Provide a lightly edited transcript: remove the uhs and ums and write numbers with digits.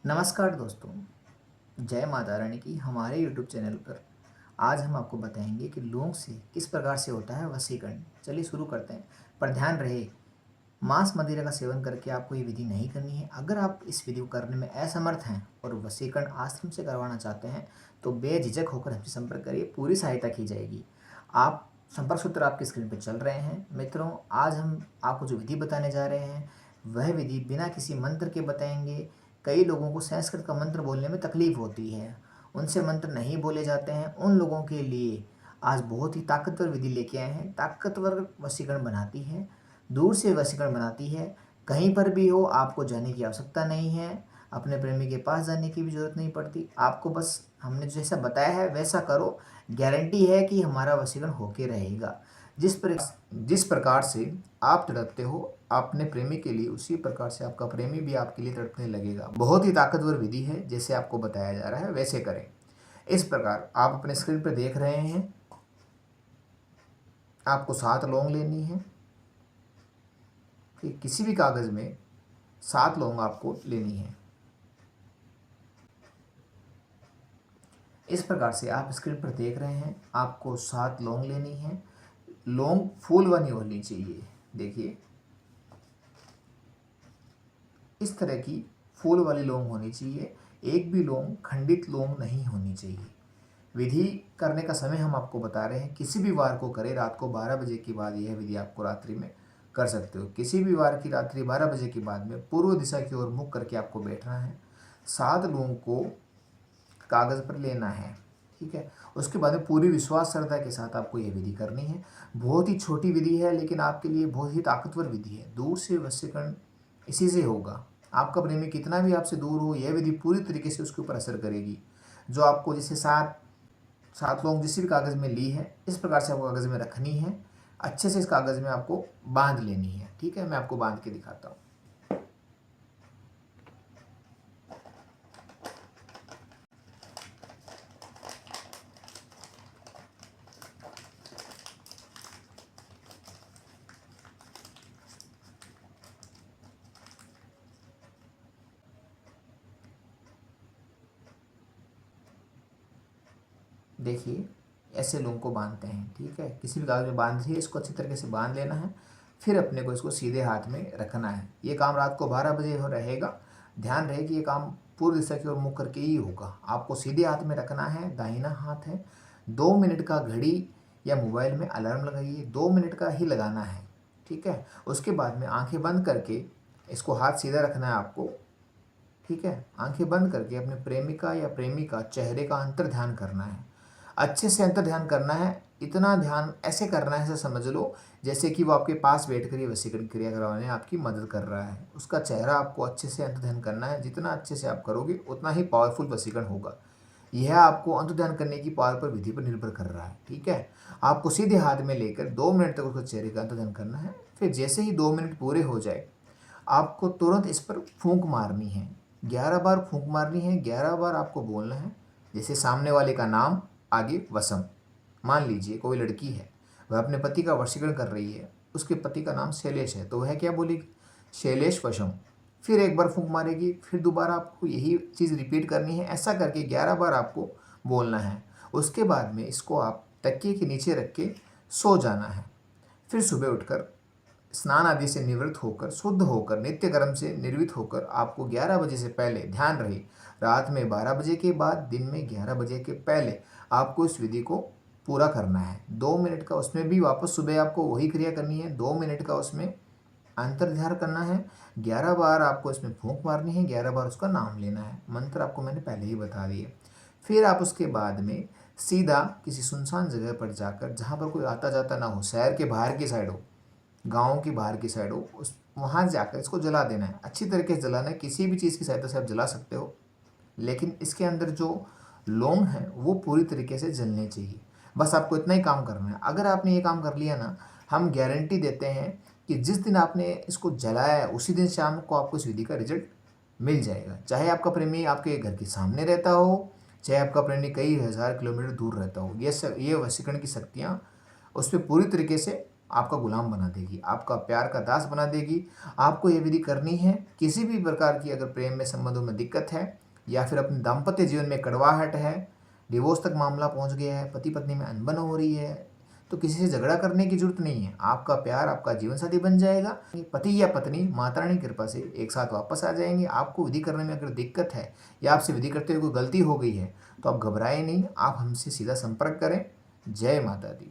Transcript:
नमस्कार दोस्तों, जय माता रानी की हमारे यूट्यूब चैनल पर आज हम आपको बताएंगे कि लोगों से किस प्रकार से होता है वशीकरण। चलिए शुरू करते हैं। पर ध्यान रहे, मांस मदिरा का सेवन करके आपको ये विधि नहीं करनी है। अगर आप इस विधि को करने में असमर्थ हैं और वशीकरण आश्रम से करवाना चाहते हैं तो बेझिझक होकर हमसे संपर्क करिए, पूरी सहायता की जाएगी। आप संपर्क सूत्र आपकी स्क्रीन पर चल रहे हैं। मित्रों, आज हम आपको जो विधि बताने जा रहे हैं वह विधि बिना किसी मंत्र के बताएंगे। कई लोगों को संस्कृत का मंत्र बोलने में तकलीफ होती है, उनसे मंत्र नहीं बोले जाते हैं। उन लोगों के लिए आज बहुत ही ताकतवर विधि लेके आए हैं। ताकतवर वशीकरण बनाती है, दूर से वशीकरण बनाती है। कहीं पर भी हो आपको जाने की आवश्यकता नहीं है, अपने प्रेमी के पास जाने की भी ज़रूरत नहीं पड़ती। आपको बस हमने जैसा बताया है वैसा करो, गारंटी है कि हमारा वशीकरण होके रहेगा। जिस प्रकार से आप तड़पते हो अपने प्रेमी के लिए, उसी प्रकार से आपका प्रेमी भी आपके लिए तड़पने लगेगा। बहुत ही ताकतवर विधि है, जैसे आपको बताया जा रहा है वैसे करें। इस प्रकार आप अपने स्क्रीन पर देख रहे हैं, आपको 7 लौंग लेनी है। किसी भी कागज़ में 7 लौंग आपको लेनी है। इस प्रकार से आप स्क्रीन पर देख रहे हैं, आपको 7 लौंग लेनी है। लौंग फूल वाली होनी चाहिए। देखिए, इस तरह की फूल वाली लौंग होनी चाहिए। एक भी लौंग खंडित लौंग नहीं होनी चाहिए। विधि करने का समय हम आपको बता रहे हैं, किसी भी वार को करें रात को 12 बजे के बाद। यह विधि आपको रात्रि में कर सकते हो। किसी भी वार की रात्रि 12 बजे के बाद में पूर्व दिशा की ओर मुख करके आपको बैठना है। 7 लौंग को कागज़ पर लेना है, ठीक है। उसके बाद में पूरी विश्वास श्रद्धा के साथ आपको यह विधि करनी है। बहुत ही छोटी विधि है, लेकिन आपके लिए बहुत ही ताकतवर विधि है। दूर से वशीकरण इसी से होगा। आपका प्रेमी कितना भी आपसे दूर हो, यह विधि पूरी तरीके से उसके ऊपर असर करेगी। जो आपको जैसे 7 लौंग जिस भी कागज़ में ली है, इस प्रकार से आपको कागज़ में रखनी है। अच्छे से इस कागज़ में आपको बांध लेनी है, ठीक है। मैं आपको बांध के दिखाता हूँ। देखिए, ऐसे लौंग को बांधते हैं, ठीक है। किसी भी कागज़ में बांधिए, इसको अच्छी तरीके से बांध लेना है। फिर अपने को इसको सीधे हाथ में रखना है। ये काम रात को 12 बजे हो रहेगा। ध्यान रहे कि ये काम पूर्व दिशा की ओर मुख करके ही होगा। आपको सीधे हाथ में रखना है, दाहिना हाथ है। 2 मिनट का घड़ी या मोबाइल में अलार्म लगाइए, 2 मिनट का ही लगाना है, ठीक है। उसके बाद में आंखें बंद करके इसको हाथ सीधा रखना है आपको, ठीक है। आंखें बंद करके अपने प्रेमिका या प्रेमी का चेहरे का अंतर ध्यान करना है। अच्छे से अंतर ध्यान करना है। इतना ध्यान ऐसे करना है, ऐसे समझ लो जैसे कि वो आपके पास बैठकर ये वशीकरण क्रिया करवाने आपकी मदद कर रहा है। उसका चेहरा आपको अच्छे से अंतर ध्यान करना है। जितना अच्छे से आप करोगे उतना ही पावरफुल वशीकरण होगा। यह आपको अंतर ध्यान करने की पावर पर विधि पर निर्भर कर रहा है, ठीक है। आपको सीधे हाथ में लेकर 2 मिनट तक उसके चेहरे का अंतर ध्यान करना है। फिर जैसे ही 2 मिनट पूरे हो जाए, आपको तुरंत इस पर फूंक मारनी है। 11 बार फूंक मारनी है। 11 बार आपको बोलना है, जैसे सामने वाले का नाम आगे वसम। मान लीजिए कोई लड़की है, वह अपने पति का वशीकरण कर रही है। उसके पति का नाम शैलेश है, तो वह क्या बोलेगी? शैलेश वशम। फिर एक बार फूंक मारेगी, फिर दोबारा आपको यही चीज़ रिपीट करनी है। ऐसा करके 11 बार आपको बोलना है। उसके बाद में इसको आप तकिए के नीचे रख के सो जाना है। फिर सुबह उठकर स्नान आदि से निवृत्त होकर, शुद्ध होकर, नित्य कर्म से निर्वित होकर आपको 11 बजे से पहले, ध्यान रहे, रात में 12 बजे के बाद, दिन में 11 बजे के पहले आपको इस विधि को पूरा करना है। 2 मिनट का उसमें भी वापस सुबह आपको वही क्रिया करनी है। 2 मिनट का उसमें अंतर ध्यान करना है। 11 बार आपको इसमें फूंक मारनी है। 11 बार उसका नाम लेना है। मंत्र आपको मैंने पहले ही बता दिए। फिर आप उसके बाद में सीधा किसी सुनसान जगह पर जाकर, जहाँ पर कोई आता जाता ना हो, शहर के बाहर की साइड हो, गाँव की बाहर की साइड हो, उस वहाँ जाकर इसको जला देना है। अच्छी तरीके से जलाना है। किसी भी चीज़ की सहायता से आप जला सकते हो, लेकिन इसके अंदर जो लौंग है वो पूरी तरीके से जलने चाहिए। बस आपको इतना ही काम करना है। अगर आपने ये काम कर लिया ना, हम गारंटी देते हैं कि जिस दिन आपने इसको जलाया है उसी दिन शाम को आपको इस विधि का रिजल्ट मिल जाएगा। चाहे आपका प्रेमी आपके घर के सामने रहता हो, चाहे आपका प्रेमी कई हज़ार किलोमीटर दूर रहता हो, ये वशीकरण की शक्तियाँ उस पर पूरी तरीके से आपका गुलाम बना देगी, आपका प्यार का दास बना देगी। आपको ये विधि करनी है। किसी भी प्रकार की अगर प्रेम में संबंधों में दिक्कत है या फिर अपने दाम्पत्य जीवन में कड़वाहट है, डिवोर्स तक मामला पहुंच गया है, पति पत्नी में अनबन हो रही है, तो किसी से झगड़ा करने की जरूरत नहीं है। आपका प्यार आपका जीवन साथी बन जाएगा। पति या पत्नी माता रानी की कृपा से एक साथ वापस आ जाएंगे। आपको विधि करने में अगर दिक्कत है या आपसे विधि करते हुए कोई गलती हो गई है तो आप घबराएं नहीं, आप हमसे सीधा संपर्क करें। जय माता दी।